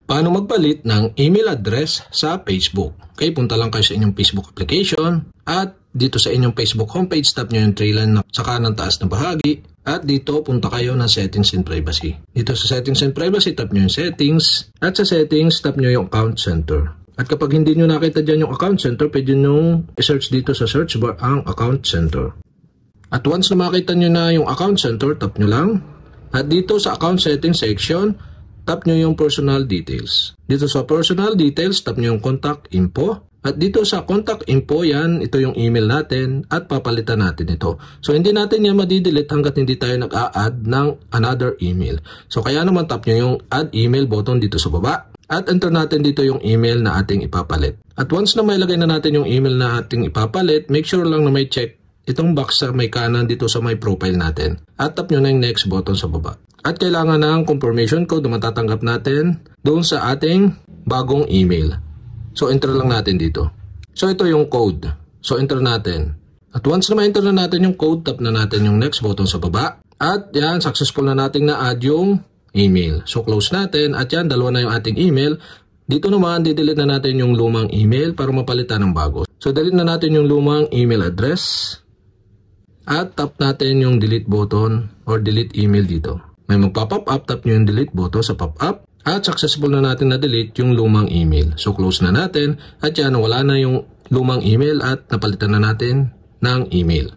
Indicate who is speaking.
Speaker 1: Paano magpalit ng email address sa Facebook? Okay, punta lang kayo sa inyong Facebook application at dito sa inyong Facebook homepage, tap nyo yung three line na sa kanang taas na bahagi at dito punta kayo na Settings and Privacy. Dito sa Settings and Privacy, tap nyo yung Settings at sa Settings, tap nyo yung Account Center. At kapag hindi nyo nakita dyan yung Account Center, pwede nyo i-search dito sa search bar ang Account Center. At once na makita nyo na yung Account Center, tap nyo lang. At dito sa Account Settings section, tap nyo yung Personal Details. Dito sa Personal Details, tap nyo yung Contact Info. At dito sa Contact Info, yan, ito yung email natin at papalitan natin ito. So, hindi natin yan madidelete hanggat hindi tayo nag-a-add ng another email. So, kaya naman tap nyo yung Add Email button dito sa baba. At enter natin dito yung email na ating ipapalit. At once na may lagay na natin yung email na ating ipapalit, make sure lang na may check itong box sa may kanan dito sa may profile natin. At tap nyo na yung Next button sa baba. At kailangan ng confirmation code na matatanggap natin doon sa ating bagong email. So, enter lang natin dito. So, ito yung code. So, enter natin. At once na ma-enter na natin yung code, tap na natin yung Next button sa baba. At yan, successful na nating na-add yung email. So, close natin. At yan, dalawa na yung ating email. Dito naman, didelete na natin yung lumang email para mapalitan ng bago. So, delete na natin yung lumang email address. At tap natin yung delete button or delete email dito. May magpa-pop up, tap nyo yung delete button sa pop-up at successful na natin na-delete yung lumang email. So, close na natin at yan, wala na yung lumang email at napalitan na natin ng email.